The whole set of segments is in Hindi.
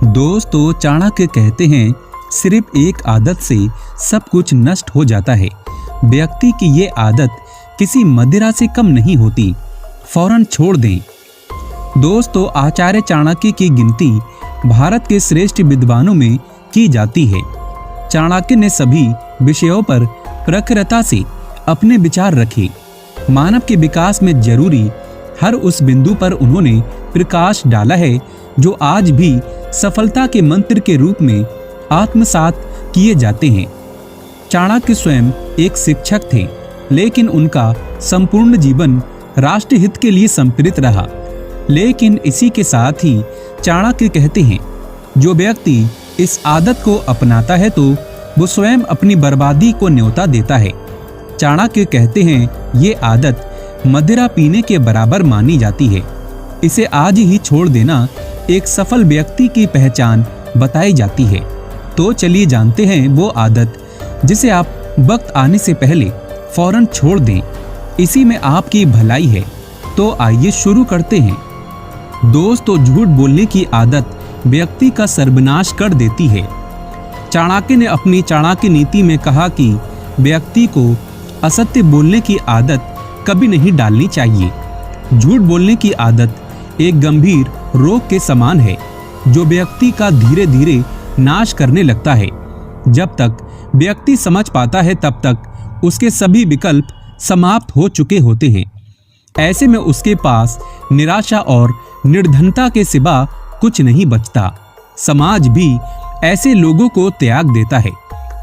दोस्तों, चाणक्य कहते हैं सिर्फ एक आदत से सब कुछ नष्ट हो जाता है। व्यक्ति की ये आदत किसी मदिरा से कम नहीं होती, फौरन छोड़ दें। दोस्तों, आचार्य चाणक्य की गिनती भारत के श्रेष्ठ विद्वानों में की जाती है। चाणक्य ने सभी विषयों पर प्रखरता से अपने विचार रखे। मानव के विकास में जरूरी हर उस बिंदु पर उन्होंने प्रकाश डाला है जो आज भी सफलता के मंत्र के रूप में आत्मसात किए जाते हैं। चाणक्य स्वयं एक शिक्षक थे, लेकिन उनका संपूर्ण जीवन राष्ट्रहित के लिए समर्पित रहा। लेकिन इसी के साथ ही चाणक्य कहते हैं, जो व्यक्ति इस आदत को अपनाता है तो वो स्वयं अपनी बर्बादी को न्योता देता है। चाणक्य कहते हैं, ये आदत मदिरा पीने के बराबर मानी जाती है। इसे आज ही छोड़ देना एक सफल व्यक्ति की पहचान बताई जाती है। तो चलिए जानते हैं वो आदत जिसे आप वक्त आने से पहले फौरन छोड़ दें। इसी में आपकी भलाई है। तो आइए शुरू करते हैं। दोस्तों, झूठ बोलने की आदत व्यक्ति का सर्वनाश कर देती है। चाणक्य ने अपनी चाणक्य नीति में कहा कि व्यक्ति को असत्य बोलने की आदत कभी नहीं डालनी चाहिए। झूठ बोलने की आदत एक गंभीर रोग के समान है जो व्यक्ति का धीरे धीरे नाश करने लगता है। जब तक व्यक्ति समझ पाता है तब तक उसके सभी विकल्प समाप्त हो चुके होते हैं। ऐसे में उसके पास निराशा और निर्धनता के सिवा कुछ नहीं बचता। समाज भी ऐसे लोगों को त्याग देता है,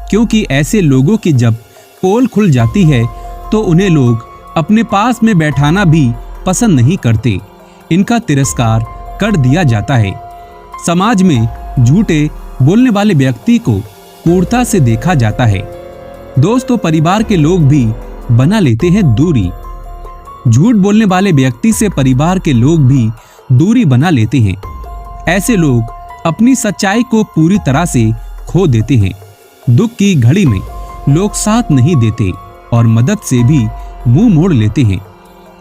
क्योंकि ऐसे लोगों की जब पोल खुल जाती है तो उन्हें लोग अपने पास में बैठाना भी पसंद नहीं करते। इनका तिरस्कार कर दिया जाता है। समाज में झूठे बोलने वाले व्यक्ति को क्रूरता से देखा जाता है। दोस्तों, परिवार के लोग भी बना लेते हैं दूरी। झूठ बोलने वाले व्यक्ति से परिवार के लोग भी दूरी बना लेते हैं। ऐसे लोग अपनी सच्चाई को पूरी तरह से खो देते हैं। दुख की घड़ी में लोग साथ नहीं देते और मदद से भी मुंह मोड़ लेते हैं।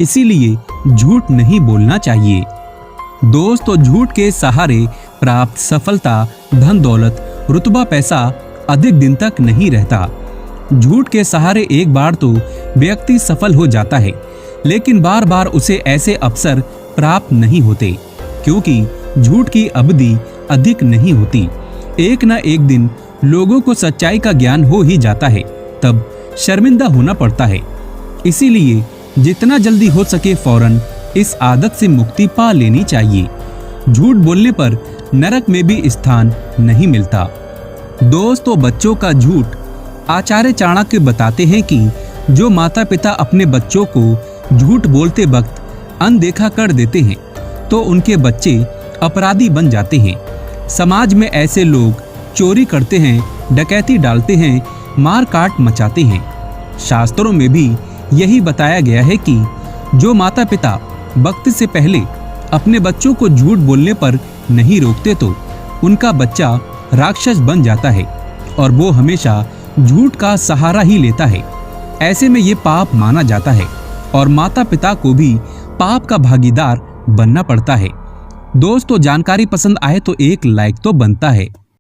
इसीलिए झूठ नहीं बोलना चाहिए। दोस्तों, झूठ के सहारे प्राप्त सफलता, धन दौलत, रुतबा, पैसा अधिक दिन तक नहीं रहता। झूठ के सहारे एक बार तो व्यक्ति सफल हो जाता है, लेकिन बार बार उसे ऐसे अवसर प्राप्त नहीं होते, क्योंकि झूठ की अवधि अधिक नहीं होती। एक न एक दिन लोगों को सच्चाई का ज्ञान हो ही जाता है, तब शर्मिंदा होना पड़ता है। इसीलिए जितना जल्दी हो सके फौरन इस आदत से मुक्ति पा लेनी चाहिए। झूठ बोलने पर नरक में भी स्थान नहीं मिलता। दोस्तों, बच्चों का झूठ आचार्य चाणक्य बताते हैं कि जो माता पिता अपने बच्चों को झूठ बोलते वक्त अनदेखा कर देते हैं तो उनके बच्चे अपराधी बन जाते हैं। समाज में ऐसे लोग चोरी करते हैं, डकैती डालते हैं, मार काट मचाते हैं। शास्त्रों में भी यही बताया गया है कि जो माता पिता वक्त से पहले अपने बच्चों को झूठ बोलने पर नहीं रोकते तो उनका बच्चा राक्षस बन जाता है और वो हमेशा झूठ का सहारा ही लेता है। ऐसे में ये पाप माना जाता है और माता पिता को भी पाप का भागीदार बनना पड़ता है। दोस्तों, जानकारी पसंद आए तो एक लाइक तो बनता है।